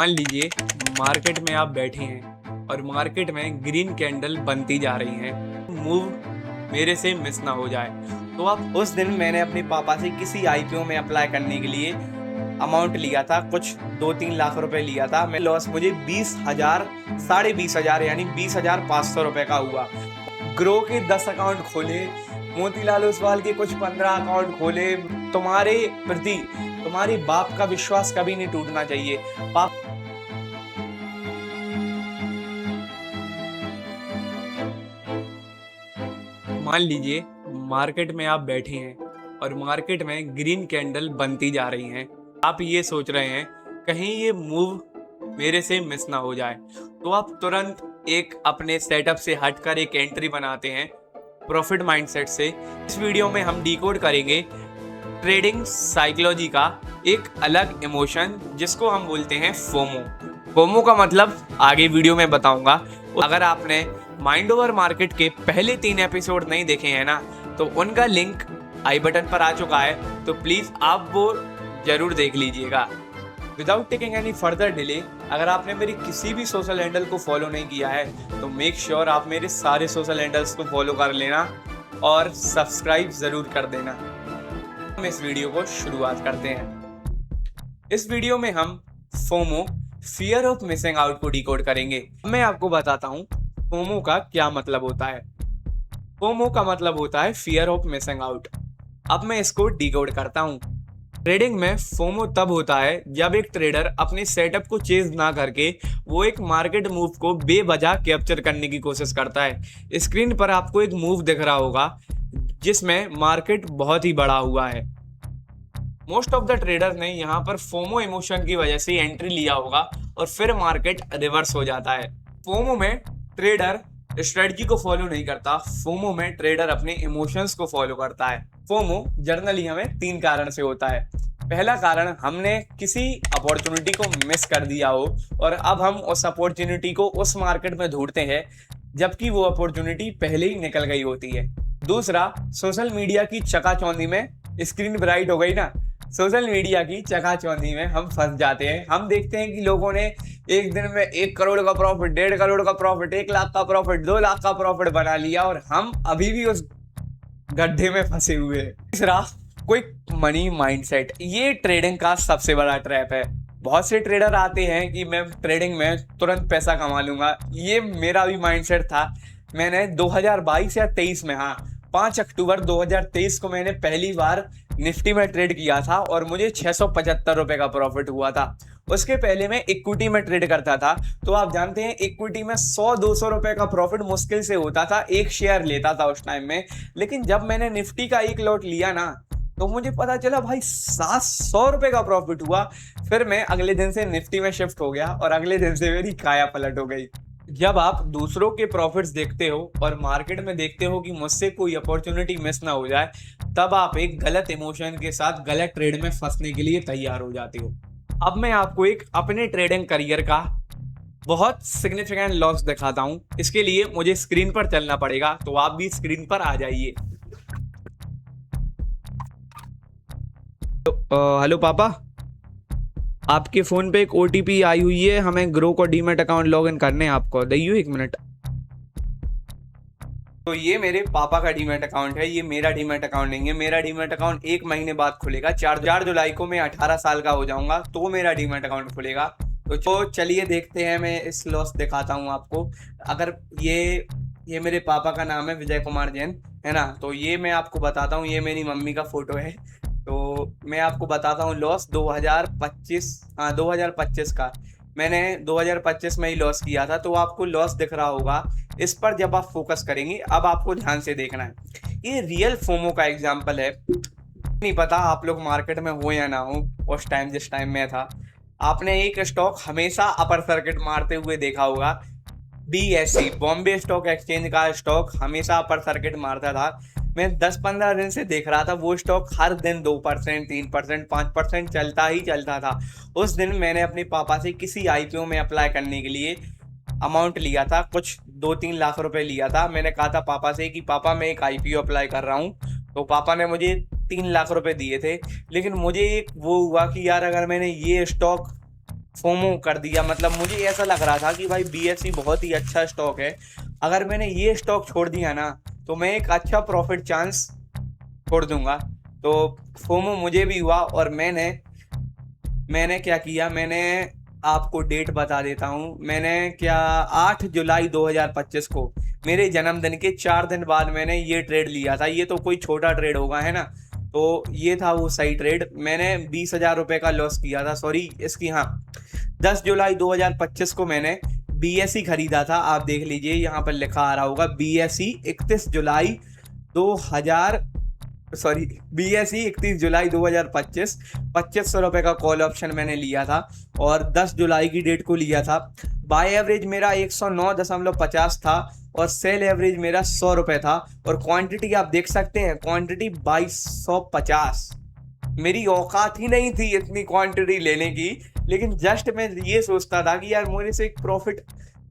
मान लीजिए मार्केट में आप बैठे हैं और मार्केट में ग्रीन कैंडल बनती जा रही हैं, मूव मेरे से मिस ना हो जाए। तो आप उस दिन मैंने अपने पापा से किसी आईपीओ में अप्लाई करने के लिए अमाउंट लिया था, कुछ 2-3 लाख रुपए लिया था। मैं लॉस मुझे 20,000 20,500 यानी 20,500 रुपए का हुआ। ग्रो के 10 अकाउंट खोले, मोतीलाल ओसवाल के कुछ 15 अकाउंट खोले। तुम्हारे प्रति तुम्हारी बाप का विश्वास कभी नहीं टूटना चाहिए। बाप मान लीजिए मार्केट में आप बैठे हैं और मार्केट में ग्रीन कैंडल बनती जा रही हैं। आप ये सोच रहे हैं कहीं ये मूव मेरे से मिस ना हो जाए, तो आप तुरंत एक अपने सेटअप से हटकर एक एंट्री बनाते हैं प्रॉफिट माइंडसेट से। इस वीडियो में हम डिकोड करेंगे ट्रेडिंग साइकोलॉजी का एक अलग इमोशन, जिसको हम बोलते हैं फोमो। फोमो का मतलब आगे वीडियो में बताऊंगा। अगर आपने माइंड ओवर मार्केट के पहले 3 एपिसोड नहीं देखे हैं ना, तो उनका लिंक आई बटन पर आ चुका है, तो प्लीज आप वो जरूर देख लीजिएगा। Without taking any further delay, अगर आपने मेरी किसी भी सोशल हैंडल को फॉलो नहीं किया है तो मेक श्योर आप मेरे सारे सोशल हैंडल्स को फॉलो कर लेना और सब्सक्राइब जरूर कर देना। हम इस वीडियो को शुरुआत करते हैं। इस वीडियो में हम FOMO, fear of missing out को डिकोड करेंगे। मैं आपको बताता हूँ फोमो का क्या मतलब होता है। फोमो का मतलब होता है फियर ऑफ मिसिंग आउट। अब मैं इसको डिकोड करता हूँ। ट्रेडिंग में फोमो तब होता है जब एक ट्रेडर अपने सेटअप को चेज ना करके वो एक मार्केट मूव को बेवजह कैप्चर करने की कोशिश करता है। स्क्रीन पर आपको एक मूव दिख रहा होगा जिसमें मार्केट बहुत ही बड़ा हुआ है। मोस्ट ऑफ द ट्रेडर ने यहाँ पर फोमो इमोशन की वजह से एंट्री लिया होगा और फिर मार्केट रिवर्स हो जाता है। फोमो में ट्रेडर स्ट्रेटजी को फॉलो नहीं करता, फोमो में ट्रेडर अपने इमोशंस को फॉलो करता है। फोमो जनरली हमें 3 कारण से होता है। पहला कारण, हमने किसी अपॉर्चुनिटी को मिस कर दिया हो और अब हम उस अपॉर्चुनिटी को उस मार्केट में ढूंढते हैं जबकि वो अपॉर्चुनिटी पहले ही निकल गई होती है। दूसरा, सोशल मीडिया की चकाचौंधी में स्क्रीन ब्राइट हो गई ना, सोशल मीडिया की चकाचौंधी में हम फंस जाते हैं। हम देखते हैं कि लोगों ने एक दिन में 1 करोड़ का प्रॉफिट, 1.5 करोड़ का प्रॉफिट, 1 लाख का प्रॉफिट, 2 लाख का प्रॉफिट बना लिया और हम अभी भी उस गड्ढे में फंसे हुए हैं। तीसरा, क्विक मनी माइंडसेट। ये ट्रेडिंग का सबसे बड़ा ट्रैप है। बहुत से ट्रेडर आते हैं कि मैं ट्रेडिंग में तुरंत पैसा कमा लूंगा। ये मेरा भी माइंडसेट था। मैंने 2022 या 23 में, हाँ 5 अक्टूबर 2023 को मैंने पहली बार निफ्टी में ट्रेड किया था और मुझे 675 रुपए का प्रॉफिट हुआ था। उसके पहले मैं इक्विटी में ट्रेड करता था, तो आप जानते हैं इक्विटी में 100-200 रुपए का प्रॉफिट मुश्किल से होता था, एक शेयर लेता था उस टाइम में। लेकिन जब मैंने निफ्टी का एक लॉट लिया ना, तो मुझे पता चला भाई 700 रुपए का प्रॉफिट हुआ। फिर मैं अगले दिन से निफ्टी में शिफ्ट हो गया और अगले दिन से मेरी काया पलट हो गई। जब आप दूसरों के प्रॉफिट्स देखते हो और मार्केट में देखते हो कि मुझसे कोई अपॉर्चुनिटी मिस ना हो जाए, तब आप एक गलत इमोशन के साथ गलत ट्रेड में फंसने के लिए तैयार हो जाते हो। अब मैं आपको एक अपने ट्रेडिंग करियर का बहुत सिग्निफिकेंट लॉस दिखाता हूं। इसके लिए मुझे स्क्रीन पर चलना पड़ेगा, तो आप भी स्क्रीन पर आ जाइए। हेलो पापा, आपके फोन पे एक ओटीपी आई हुई है, हमें ग्रो को डीमैट अकाउंट लॉगिन करने हैं, आपको दइयो 1 मिनट। तो ये मेरे पापा का डीमैट अकाउंट है, ये मेरा डीमैट अकाउंट नहीं है। मेरा डीमैट अकाउंट 1 महीने बाद खुलेगा। 4 जुलाई को मैं 18 साल का हो जाऊंगा, तो मेरा डीमैट अकाउंट खुलेगा। तो चलिए देखते हैं, मैं इस लॉस दिखाता हूँ आपको। अगर ये मेरे पापा का नाम है विजय कुमार जैन, है ना। तो ये मैं आपको बताता हूँ, ये मेरी मम्मी का फोटो है। तो मैं आपको बताता हूँ लॉस 2025 का। मैंने 2025 में ही लॉस किया था, तो आपको लॉस दिख रहा होगा। इस पर जब आप फोकस करेंगे, अब आपको ध्यान से देखना है। ये रियल फोमो का एग्जांपल है। नहीं पता आप लोग मार्केट में हो या ना हो, उस टाइम जिस टाइम में था, आपने एक स्टॉक हमेशा अपर सर्किट मारते हुए देखा होगा। BSE, बॉम्बे स्टॉक एक्सचेंज का स्टॉक हमेशा अपर सर्किट मारता था। मैं 10-15 दिन से देख रहा था, वो स्टॉक हर दिन 2%, 3%, 5% चलता ही चलता था। उस दिन मैंने अपने पापा से किसी आईपीओ में अप्लाई करने के लिए अमाउंट लिया था, कुछ 2-3 लाख रुपए लिया था। मैंने कहा था पापा से कि पापा मैं एक आईपीओ अप्लाई कर रहा हूँ, तो पापा ने मुझे 3 लाख रुपए दिए थे। लेकिन मुझे एक वो हुआ कि यार, अगर मैंने ये स्टॉक फोमो कर दिया। मतलब मुझे ऐसा लग रहा था कि भाई BSE बहुत ही अच्छा स्टॉक है, अगर मैंने ये स्टॉक छोड़ दिया ना तो मैं एक अच्छा प्रॉफिट चांस छोड़ दूंगा। तो फोमो मुझे भी हुआ, और मैंने क्या किया, मैंने आपको डेट बता देता हूँ। मैंने क्या 8 जुलाई 2025 को, मेरे जन्मदिन के 4 दिन बाद मैंने ये ट्रेड लिया था। ये तो कोई छोटा ट्रेड होगा, है ना। तो ये था वो सही ट्रेड। मैंने 20,000 रुपये का लॉस किया था, सॉरी इसकी, हाँ, 10 जुलाई 2025 को मैंने BSE खरीदा था। आप देख लीजिए यहाँ पर लिखा आ रहा होगा BSE 31 जुलाई 2000, सॉरी BSE 31 जुलाई 2025, 2500 रुपये का कॉल ऑप्शन मैंने लिया था और 10 जुलाई की डेट को लिया था। बाय एवरेज मेरा 109.50 था और सेल एवरेज मेरा 100 रुपये था। और क्वांटिटी आप देख सकते हैं, क्वांटिटी 2250। मेरी औकात ही नहीं थी इतनी क्वांटिटी लेने की, लेकिन जस्ट मैं ये सोचता था कि यार मेरे से एक प्रॉफिट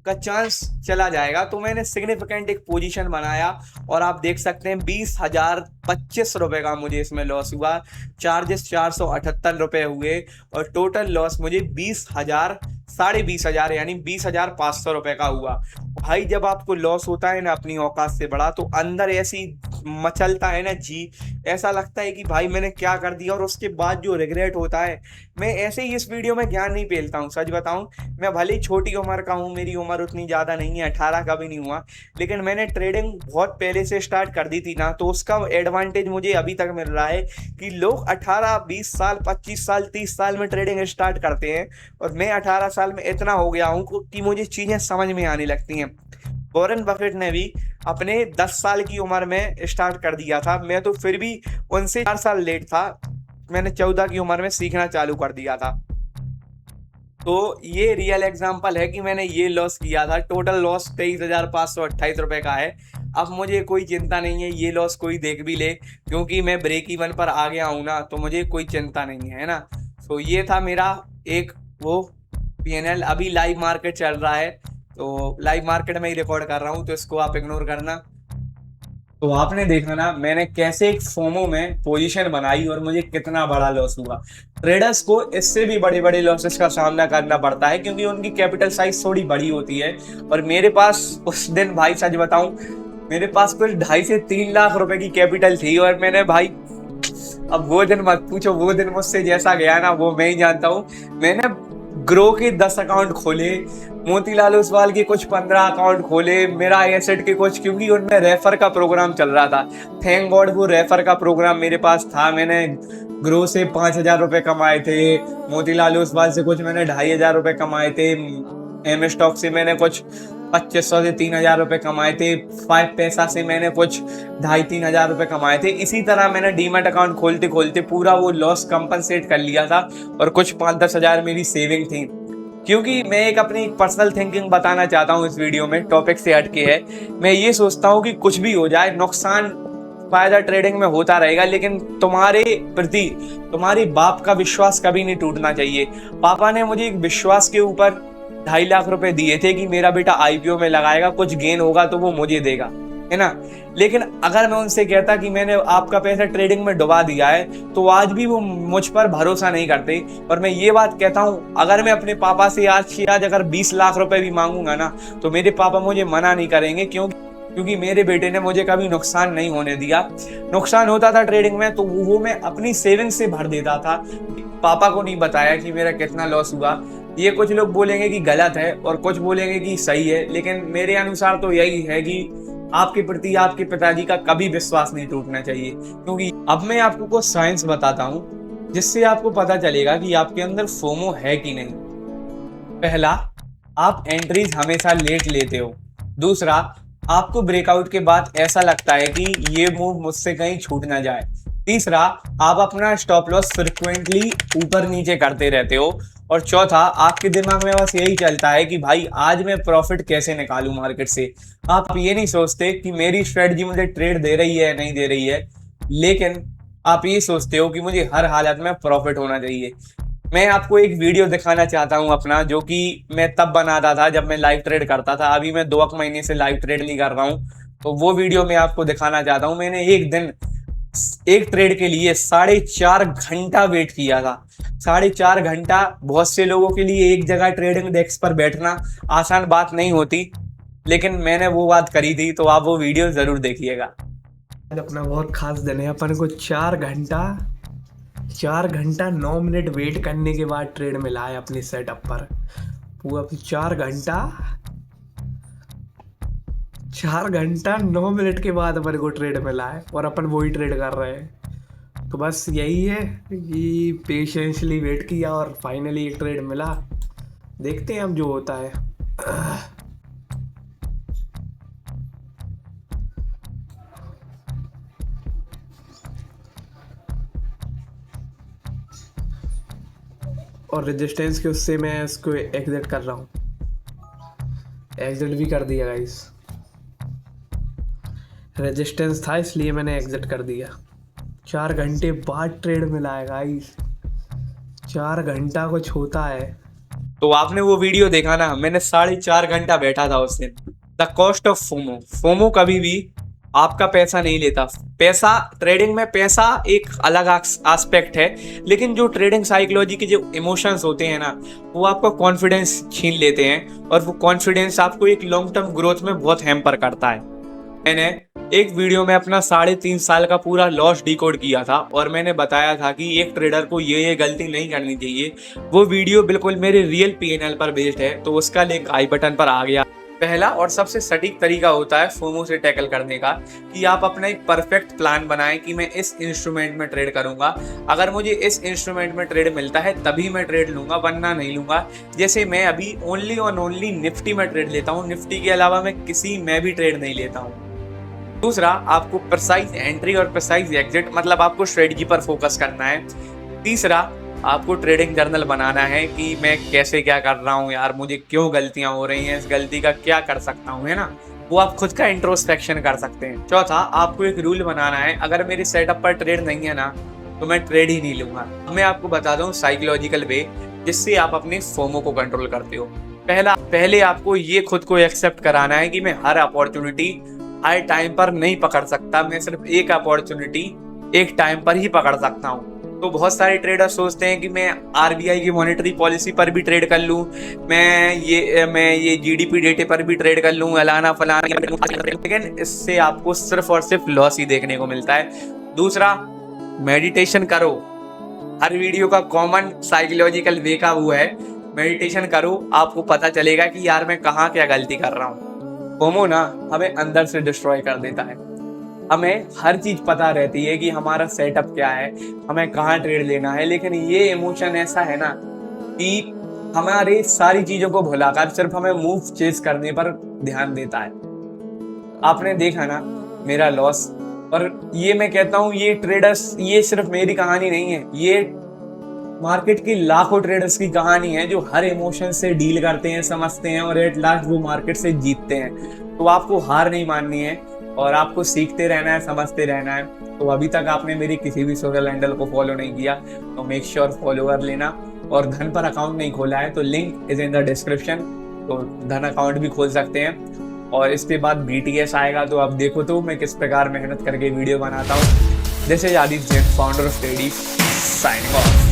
का चांस चला जाएगा, तो मैंने सिग्निफिकेंट एक पोजीशन बनाया। और आप देख सकते हैं 20,025 रुपये का मुझे इसमें लॉस हुआ। चार्जेस 478 रुपये हुए और टोटल लॉस मुझे 20,000, 20,500 यानी 20,500 रुपये का हुआ। भाई जब आपको लॉस होता है ना अपनी औकात से बड़ा, तो अंदर ऐसी मचलता है ना जी, ऐसा लगता है कि भाई मैंने क्या कर दिया, और उसके बाद जो रिग्रेट होता है। मैं ऐसे ही इस वीडियो में ज्ञान नहीं पेलता हूँ, सच बताऊं, मैं भले ही छोटी उम्र का हूँ, मेरी उम्र उतनी ज़्यादा नहीं है, 18 का भी नहीं हुआ, लेकिन मैंने ट्रेडिंग बहुत पहले से स्टार्ट कर दी थी ना, तो उसका एडवांटेज मुझे अभी तक मिल रहा है कि लोग 18, 20 साल, 25 साल, 30 साल में ट्रेडिंग स्टार्ट करते हैं, और मैं 18 साल में इतना हो गया हूँ कि मुझे चीज़ें समझ में आने लगती हैं। वॉरेन बफेट ने भी अपने 10 साल की उम्र में स्टार्ट कर दिया था, मैं तो फिर भी उनसे 4 साल लेट था। मैंने 14 की उम्र में सीखना चालू कर दिया था। तो ये रियल एग्जांपल है कि मैंने ये लॉस किया था। टोटल लॉस 23,528 रुपये का है। अब मुझे कोई चिंता नहीं है, ये लॉस कोई देख भी ले, क्योंकि मैं ब्रेक इवन पर आ गया हूँ ना, तो मुझे कोई चिंता नहीं है ना। तो ये था मेरा एक वो PNL। अभी लाइव मार्केट चल रहा है, तो लाइव मार्केट में ही रिकॉर्ड कर रहा हूँ, तो इसको आप इग्नोर करना। तो आपने देखा ना मैंने कैसे एक फोमो में पोजीशन बनाई और मुझे कितना बड़ा लॉस हुआ। ट्रेडर्स को इससे भी बड़े बड़े लॉसेस का सामना करना पड़ता है, क्योंकि उनकी कैपिटल साइज थोड़ी बड़ी होती है। और मेरे पास उस दिन, भाई सच बताऊं, मेरे पास कुछ 2.5 से 3 लाख रुपए की कैपिटल थी। और मैंने भाई, अब वो दिन मत पूछो, वो दिन मुझसे जैसा गया ना वो मैं ही जानता हूँ। मैंने ग्रो के 10 अकाउंट खोले, मोतीलाल ओसवाल के कुछ 15 अकाउंट खोले, मेरा एसेट के कुछ, क्योंकि उनमें रेफर का प्रोग्राम चल रहा था। थैंक गॉड वो रेफर का प्रोग्राम मेरे पास था। मैंने ग्रो से 5,000 रुपये कमाए थे, मोतीलाल ओसवाल से कुछ मैंने 2,500 रुपये कमाए थे, एम स्टॉक से मैंने कुछ 2,500 से 3,000 रुपये कमाए थे, 5 पैसा से मैंने कुछ 2,500-3,000 रुपये कमाए थे। इसी तरह मैंने डीमैट अकाउंट खोलते खोलते पूरा वो लॉस कंपनसेट कर लिया था, और कुछ 5-10 हज़ार मेरी सेविंग थी। क्योंकि मैं एक अपनी पर्सनल थिंकिंग बताना चाहता हूँ इस वीडियो में, टॉपिक से हटके है। मैं ये सोचता हूँ कि कुछ भी हो जाए, नुकसान फायदा ट्रेडिंग में होता रहेगा, लेकिन तुम्हारे प्रति तुम्हारी बाप का विश्वास कभी नहीं टूटना चाहिए। पापा ने मुझे एक विश्वास के ऊपर 2.5 लाख रुपए दिए थे कि मेरा बेटा IPO में लगाएगा, कुछ गेन होगा तो वो मुझे देगा, है ना। लेकिन अगर मैं उनसे कहता कि मैंने आपका पैसा ट्रेडिंग में डुबा दिया है, तो आज भी वो मुझ पर भरोसा नहीं करते। और मैं ये बात कहता हूँ, अगर मैं अपने पापा से आज की आज अगर 20 लाख रुपए भी मांगूंगा ना, तो मेरे पापा मुझे मना नहीं करेंगे, क्योंकि मेरे बेटे ने मुझे कभी नुकसान नहीं होने दिया। नुकसान होता था ट्रेडिंग में तो वो मैं अपनी सेविंग से भर देता था। पापा को नहीं बताया कि मेरा कितना लॉस हुआ। ये कुछ लोग बोलेंगे कि गलत है और कुछ बोलेंगे कि सही है, लेकिन मेरे अनुसार तो यही है कि आपके प्रति आपके पिताजी का कभी विश्वास नहीं टूटना चाहिए। क्योंकि अब मैं आपको कुछ साइंस बताता हूँ जिससे आपको पता चलेगा कि आपके अंदर फोमो है कि नहीं। पहला, आप एंट्रीज हमेशा लेट लेते हो। दूसरा, आपको ब्रेकआउट के बाद ऐसा लगता है कि ये मूव मुझसे कहीं छूट ना जाए। तीसरा, आप अपना स्टॉप लॉस फ्रिक्वेंटली ऊपर नीचे करते रहते हो। और चौथा, आपके दिमाग में बस यही चलता है कि भाई आज मैं प्रॉफिट कैसे निकालूं मार्केट से। आप ये नहीं सोचते कि मेरी स्ट्रेटजी मुझे ट्रेड दे रही है या नहीं दे रही है, लेकिन आप ये सोचते हो कि मुझे हर हालत में प्रॉफिट होना चाहिए। मैं आपको एक वीडियो दिखाना चाहता हूं अपना, जो कि मैं तब बनाता था जब मैं लाइव ट्रेड करता था। अभी मैं 2 महीने से लाइव ट्रेड नहीं कर रहा हूं, तो वो वीडियो मैं आपको दिखाना चाहता हूं। मैंने एक दिन एक ट्रेड के लिए 4.5 घंटा वेट किया था। 4.5 घंटा बहुत से लोगों के लिए एक जगह ट्रेडिंग डेस्क पर बैठना आसान बात नहीं होती, लेकिन मैंने वो बात करी थी, तो आप वो वीडियो जरूर देखिएगा। आज अपना बहुत खास दिन है। अपन को 4 घंटा 9 मिनट वेट करने के बाद ट्रेड मिला है अपने सेटअप पर। पूरा 4 घंटा 9 मिनट के बाद अपन को ट्रेड मिला है और अपन वही ट्रेड कर रहे हैं। तो बस यही है कि पेशेंसली वेट किया और फाइनली एक ट्रेड मिला। देखते हैं अब जो होता है। और रेजिस्टेंस के उससे मैं इसको एग्जिट कर रहा हूँ। एग्जिट भी कर दिया गाइस। रेजिस्टेंस था इसलिए मैंने एग्जिट कर दिया। 4 घंटे बाद ट्रेड मिला है गाइस। 4 घंटा कुछ होता है। तो आपने वो वीडियो देखा ना, मैंने 4.5 घंटा बैठा था उस दिन। The cost of FOMO. FOMO कभी भी आपका पैसा नहीं लेता। पैसा ट्रेडिंग में पैसा एक अलग एस्पेक्ट है, लेकिन जो ट्रेडिंग साइकोलॉजी के जो इमोशंस होते हैं ना, वो आपका कॉन्फिडेंस छीन लेते हैं और वो कॉन्फिडेंस आपको एक लॉन्ग टर्म ग्रोथ में बहुत हैम्पर करता है। मैंने एक वीडियो में अपना 3.5 साल का पूरा लॉस डिकोड किया था और मैंने बताया था कि एक ट्रेडर को ये गलती नहीं करनी चाहिए। वो वीडियो बिल्कुल मेरे रियल PNL पर बेस्ड है, तो उसका लिंक आई बटन पर आ गया। पहला और सबसे सटीक तरीका होता है फोमो से टैकल करने का, कि आप अपना एक परफेक्ट प्लान बनाएं कि मैं इस इंस्ट्रूमेंट में ट्रेड करूंगा। अगर मुझे इस इंस्ट्रूमेंट में ट्रेड मिलता है तभी मैं ट्रेड लूंगा, वरना नहीं लूंगा। जैसे मैं अभी ओनली और ओनली निफ्टी में ट्रेड लेता हूँ, निफ्टी के अलावा मैं किसी में भी ट्रेड नहीं लेता हूँ। दूसरा, आपको प्रिसाइज एंट्री और प्रिसाइज एग्जिट, मतलब आपको स्ट्रेटजी पर फोकस करना है। तीसरा, आपको ट्रेडिंग जर्नल बनाना है कि मैं कैसे क्या कर रहा हूँ यार, मुझे क्यों गलतियां हो रही हैं, इस गलती का क्या कर सकता हूँ, है ना। वो आप खुद का इंट्रोस्पेक्शन कर सकते हैं। चौथा, आपको एक रूल बनाना है, अगर मेरे सेटअप पर ट्रेड नहीं है ना तो मैं ट्रेड ही नहीं लूंगा। मैं आपको बता दूं साइकोलॉजिकल वे जिससे आप अपने फोमो को कंट्रोल करते हो। पहले आपको ये खुद को एक्सेप्ट कराना है कि मैं हर अपॉर्चुनिटी हर टाइम पर नहीं पकड़ सकता, मैं सिर्फ एक अपॉर्चुनिटी एक टाइम पर ही पकड़ सकता हूँ। तो बहुत सारे ट्रेडर सोचते हैं कि मैं RBI की मॉनेटरी पॉलिसी पर भी ट्रेड कर लूँ, मैं ये GDP डेटे पर भी ट्रेड कर लूँ, अलाना फलाना, लेकिन इससे आपको सिर्फ और सिर्फ लॉस ही देखने को मिलता है। दूसरा, मेडिटेशन करो। हर वीडियो का कॉमन साइकोलॉजिकल वे का वो है, मेडिटेशन करो, आपको पता चलेगा कि यार मैं कहाँ क्या गलती कर रहा हूँ। फोमो ना हमें अंदर से डिस्ट्रॉय कर देता है। हमें हर चीज पता रहती है कि हमारा सेटअप क्या है, हमें कहाँ ट्रेड लेना है, लेकिन ये इमोशन ऐसा है ना कि हमारे सारी चीजों को भुलाकर सिर्फ हमें मूव चेस करने पर ध्यान देता है। आपने देखा ना मेरा लॉस, और ये मैं कहता हूँ ये ट्रेडर्स, ये सिर्फ मेरी कहानी नहीं है, ये मार्केट की लाखों ट्रेडर्स की कहानी है जो हर इमोशन से डील करते हैं, समझते हैं और एट लास्ट वो मार्केट से जीतते हैं। तो आपको हार नहीं माननी है और आपको सीखते रहना है, समझते रहना है। तो अभी तक आपने मेरी किसी भी सोशल हैंडल को फॉलो नहीं किया तो मेक श्योर फॉलो कर लेना। और धन पर अकाउंट नहीं खोला है तो link is in the description, तो धन अकाउंट भी खोल सकते हैं। और इसके बाद BTS आएगा तो आप देखो तो मैं किस प्रकार मेहनत करके वीडियो बनाता हूँ। This is Aditya Jain, founder of teddy, signing off.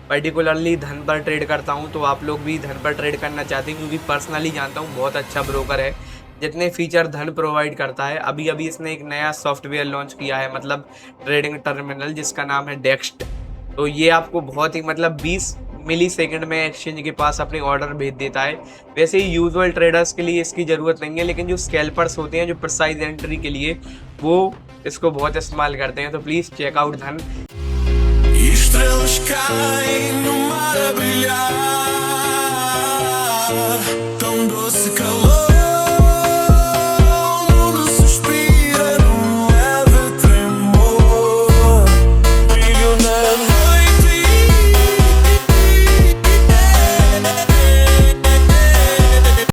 Particularly धन पर ट्रेड करता हूं, तो आप लोग भी धन पर ट्रेड करना चाहते हैं, क्योंकि पर्सनली जानता हूं बहुत अच्छा ब्रोकर है, जितने फीचर धन प्रोवाइड करता है। अभी इसने एक नया सॉफ्टवेयर लॉन्च किया है, मतलब ट्रेडिंग टर्मिनल, जिसका नाम है डेक्स्ट। तो ये आपको बहुत ही मतलब 20 मिली सेकेंड में एक्सचेंज के पास अपने ऑर्डर भेज देता है। वैसे ही यूजुअल ट्रेडर्स के लिए इसकी ज़रूरत नहीं है, लेकिन जो स्कैल्पर्स होते हैं, जो प्रिसाइज एंट्री के लिए, वो इसको बहुत इस्तेमाल करते हैं। तो प्लीज़ चेकआउट धन। Estrelas caem no mar a brilhar, tão doce calor.